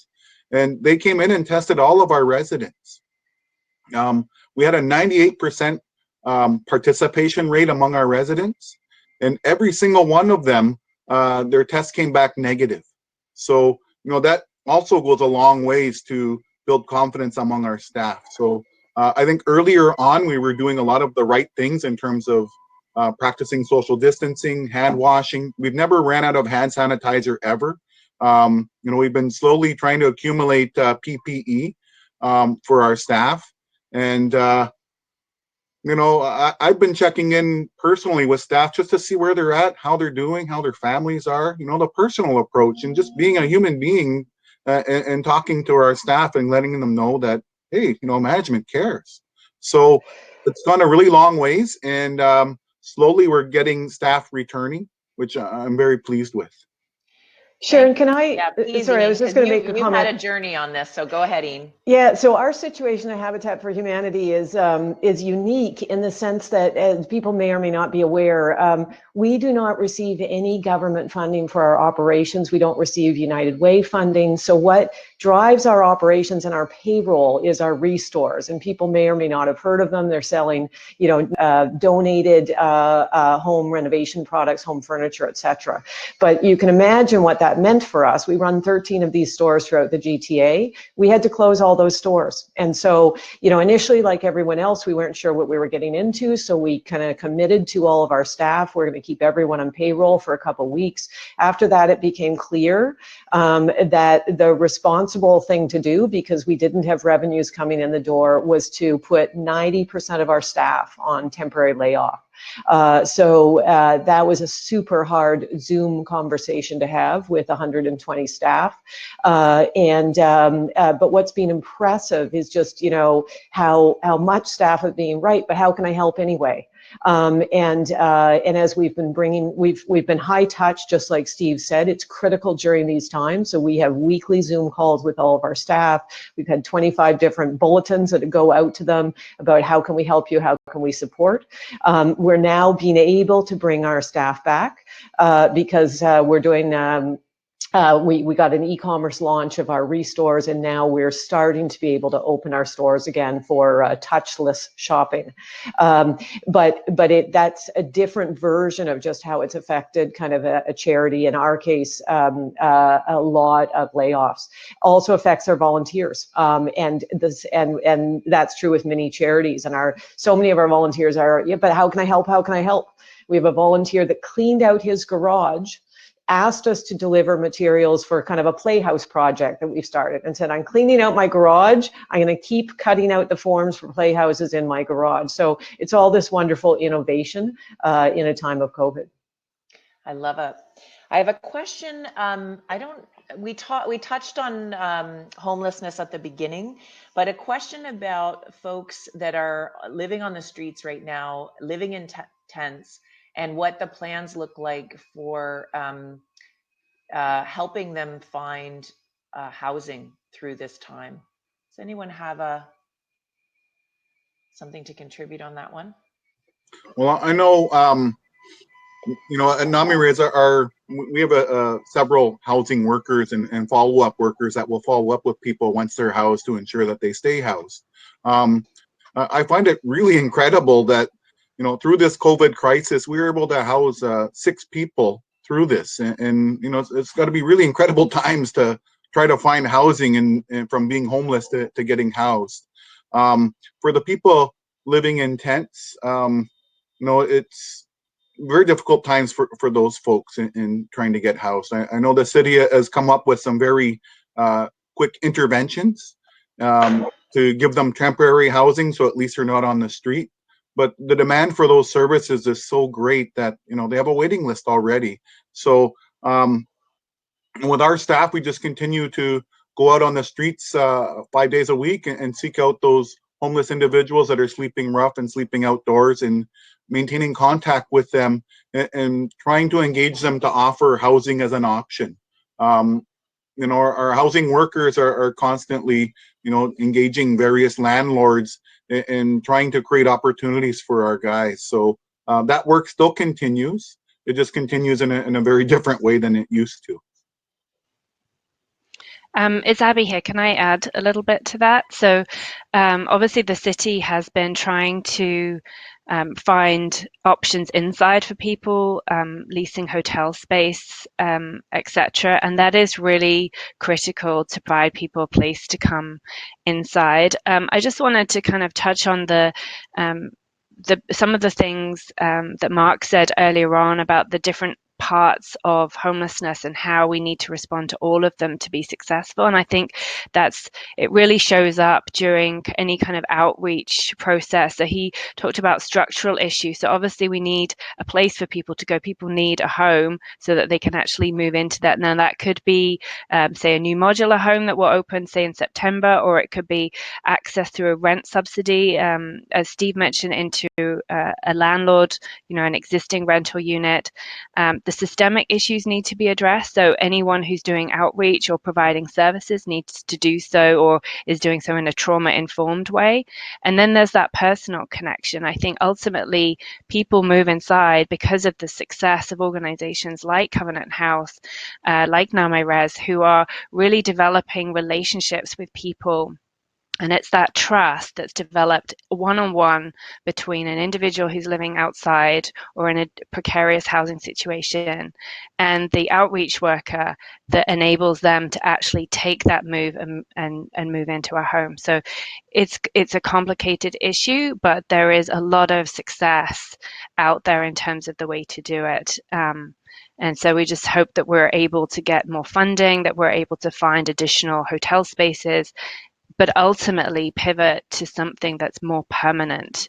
Speaker 3: and they came in and tested all of our residents. We had a 98% participation rate among our residents, and every single one of them, their tests came back negative. So, that also goes a long ways to build confidence among our staff. So I think earlier on, we were doing a lot of the right things in terms of practicing social distancing, hand washing. We've never ran out of hand sanitizer ever. We've been slowly trying to accumulate PPE for our staff. And I've been checking in personally with staff just to see where they're at, how they're doing, how their families are, the personal approach, and just being a human being, and talking to our staff and letting them know that, hey, management cares. So it's gone a really long ways, and slowly we're getting staff returning, which I'm very pleased with.
Speaker 5: Sharon, can I,
Speaker 1: Yeah, please,
Speaker 5: sorry, I
Speaker 1: Ene,
Speaker 5: was just
Speaker 1: 'cause
Speaker 5: going to make a
Speaker 1: you've
Speaker 5: comment.
Speaker 1: had a journey on this, so go ahead, Ene.
Speaker 5: Yeah, so our situation at Habitat for Humanity is unique in the sense that, as people may or may not be aware, we do not receive any government funding for our operations. We don't receive United Way funding. So what drives our operations and our payroll is our restores, and people may or may not have heard of them. They're selling, donated home renovation products, home furniture, etc. But you can imagine what that meant for us. We run 13 of these stores throughout the GTA. We had to close all those stores. And so, initially, like everyone else, we weren't sure what we were getting into. So we kind of committed to all of our staff. We're going to keep everyone on payroll for a couple of weeks. After that, it became clear that the responsible thing to do, because we didn't have revenues coming in the door, was to put 90% of our staff on temporary layoff. So that was a super hard Zoom conversation to have with 120 staff. But what's been impressive is just, how much staff have been right, but how can I help anyway? And as we've been high touch, just like Steve said, it's critical during these times. So we have weekly Zoom calls with all of our staff. We've had 25 different bulletins that go out to them about how can we help you, how can we support. We're now being able to bring our staff back because we're doing we got an e-commerce launch of our restores, and now we're starting to be able to open our stores again for touchless shopping. But that's a different version of just how it's affected kind of a charity. In our case, a lot of layoffs. Also affects our volunteers, and that's true with many charities. And so many of our volunteers are, yeah, but how can I help? How can I help? We have a volunteer that cleaned out his garage, asked us to deliver materials for kind of a playhouse project that we've started, and said, I'm cleaning out my garage. I'm going to keep cutting out the forms for playhouses in my garage. So it's all this wonderful innovation in a time of COVID.
Speaker 1: I love it. I have a question. We touched on homelessness at the beginning, but a question about folks that are living on the streets right now, living in tents, and what the plans look like for helping them find housing through this time. Does anyone have something to contribute on that one?
Speaker 3: Well, I know, at NAMI we have several housing workers and follow-up workers that will follow up with people once they're housed to ensure that they stay housed. I find it really incredible that, through this COVID crisis, we were able to house 6 people through this. And it's got to be really incredible times to try to find housing and from being homeless to getting housed. For the people living in tents, it's very difficult times for those folks in trying to get housed. I know the city has come up with some very quick interventions to give them temporary housing, so at least they're not on the street. But the demand for those services is so great that they have a waiting list already. So with our staff, we just continue to go out on the streets 5 days a week and seek out those homeless individuals that are sleeping rough and sleeping outdoors, and maintaining contact with them and trying to engage them to offer housing as an option. Our housing workers are constantly, engaging various landlords and trying to create opportunities for our guys. So that work still continues. It just continues in a very different way than it used to.
Speaker 4: It's Abby here. Can I add a little bit to that? So obviously the city has been trying to find options inside for people, leasing hotel space, etc. And that is really critical to provide people a place to come inside. I just wanted to kind of touch on some of the things that Mark said earlier on about the different parts of homelessness and how we need to respond to all of them to be successful. And I think it really shows up during any kind of outreach process. So he talked about structural issues. So obviously we need a place for people to go. People need a home so that they can actually move into that. Now that could be, say, a new modular home that will open, say, in September, or it could be access through a rent subsidy, as Steve mentioned, into a landlord, an existing rental unit. The systemic issues need to be addressed. So anyone who's doing outreach or providing services needs to do so, or is doing so in a trauma-informed way. And then there's that personal connection. I think ultimately people move inside because of the success of organizations like Covenant House, like Name Res, who are really developing relationships with people. And it's that trust that's developed one-on-one between an individual who's living outside or in a precarious housing situation and the outreach worker that enables them to actually take that move and move into a home. So it's a complicated issue, but there is a lot of success out there in terms of the way to do it. And so we just hope that we're able to get more funding, that we're able to find additional hotel spaces, but ultimately pivot to something that's more permanent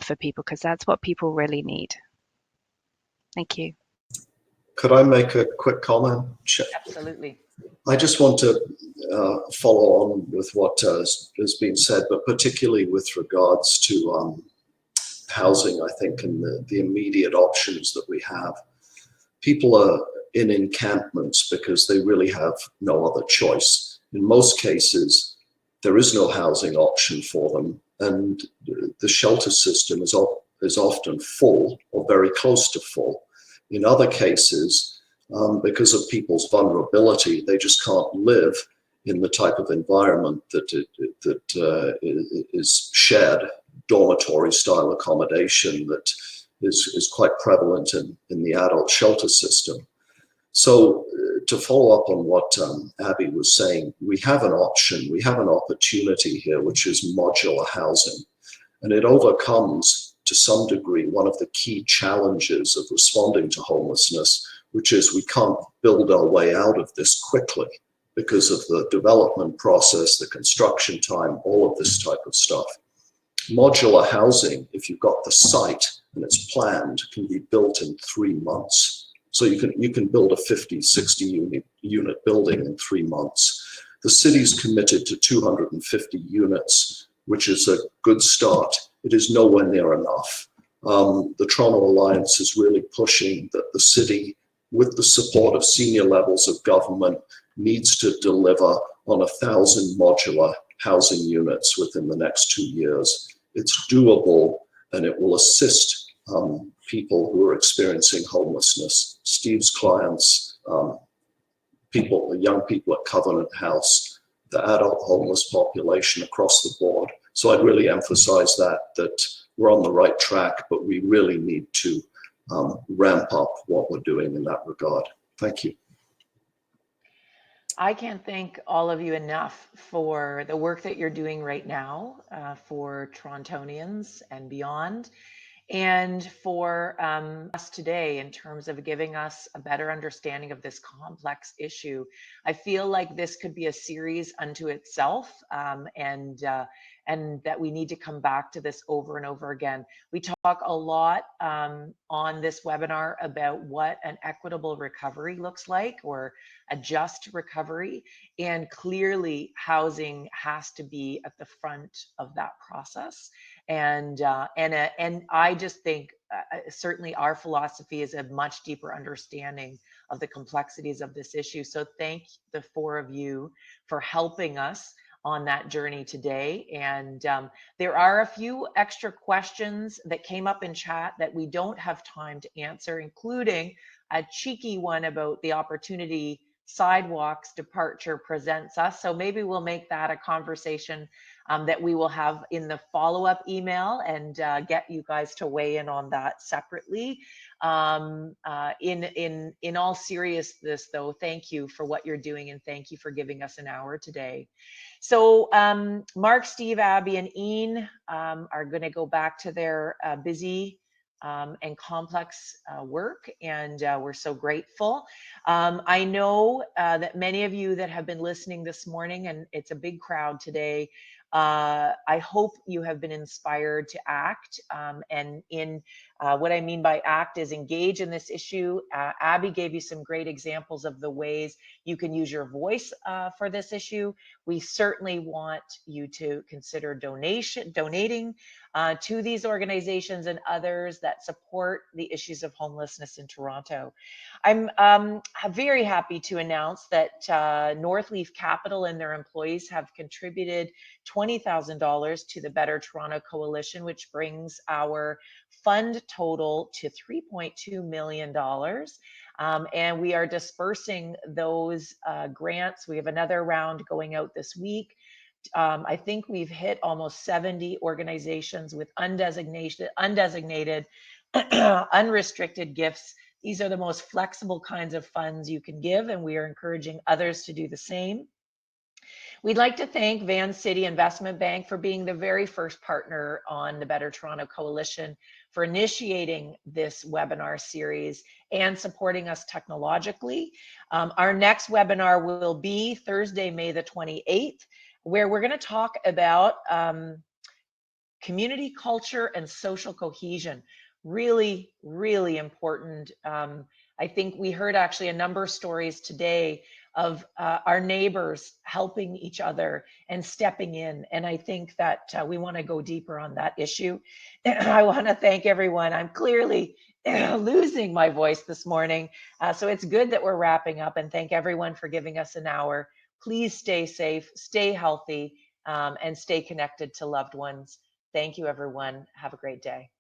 Speaker 4: for people, because that's what people really need. Thank you.
Speaker 2: Could I make a quick comment?
Speaker 1: Absolutely.
Speaker 2: I just want to follow on with what has been said, but particularly with regards to housing, I think, and the immediate options that we have. People are in encampments because they really have no other choice. In most cases, there is no housing option for them, and the shelter system is often full or very close to full. In other cases, because of people's vulnerability, they just can't live in the type of environment that is shared dormitory style accommodation that is quite prevalent in the adult shelter system. So to follow up on what Abby was saying, we have an option, we have an opportunity here, which is modular housing. And it overcomes, to some degree, one of the key challenges of responding to homelessness, which is we can't build our way out of this quickly because of the development process, the construction time, all of this type of stuff. Modular housing, if you've got the site and it's planned, can be built in 3 months. So you can build a 50, 60 unit building in 3 months. The city's committed to 250 units, which is a good start. It is nowhere near enough. The Toronto Alliance is really pushing that the city, with the support of senior levels of government, needs to deliver on 1,000 modular housing units within the next 2 years. It's doable, and it will assist people who are experiencing homelessness. Steve's clients, young people at Covenant House, the adult homeless population across the board. So I'd really emphasize that we're on the right track, but we really need to ramp up what we're doing in that regard. Thank you.
Speaker 1: I can't thank all of you enough for the work that you're doing right now for Torontonians and beyond, and for us today in terms of giving us a better understanding of this complex issue. I feel like this could be a series unto itself, and that we need to come back to this over and over again. We talk a lot on this webinar about what an equitable recovery looks like, or a just recovery, and clearly housing has to be at the front of that process. And I just think certainly our philosophy is a much deeper understanding of the complexities of this issue. So thank the four of you for helping us on that journey today. And there are a few extra questions that came up in chat that we don't have time to answer, including a cheeky one about the opportunity Sidewalks departure presents us. So maybe we'll make that a conversation that we will have in the follow-up email, and get you guys to weigh in on that separately. In all seriousness though, thank you for what you're doing, and thank you for giving us an hour today. So Mark, Steve, Abby, and Ene are going to go back to their busy and complex work, and we're so grateful. I know that many of you that have been listening this morning, and it's a big crowd today, I hope you have been inspired to act. And in what I mean by act is engage in this issue. Abby gave you some great examples of the ways you can use your voice for this issue. We certainly want you to consider donating to these organizations and others that support the issues of homelessness in Toronto. I'm very happy to announce that Northleaf Capital and their employees have contributed $20,000 to the Better Toronto Coalition, which brings our fund total to $3.2 million. And we are dispersing those grants. We have another round going out this week. I think we've hit almost 70 organizations with undesignated, unrestricted gifts. These are the most flexible kinds of funds you can give, and we are encouraging others to do the same. We'd like to thank Van City Investment Bank for being the very first partner on the Better Toronto Coalition, for initiating this webinar series and supporting us technologically. Our next webinar will be Thursday, May the 28th, where we're going to talk about community culture and social cohesion. Really, really important. I think we heard actually a number of stories today of our neighbors helping each other and stepping in. And I think that we want to go deeper on that issue. I want to thank everyone. I'm clearly losing my voice this morning. So it's good that we're wrapping up, and thank everyone for giving us an hour. Please stay safe, stay healthy, and stay connected to loved ones. Thank you, everyone. Have a great day.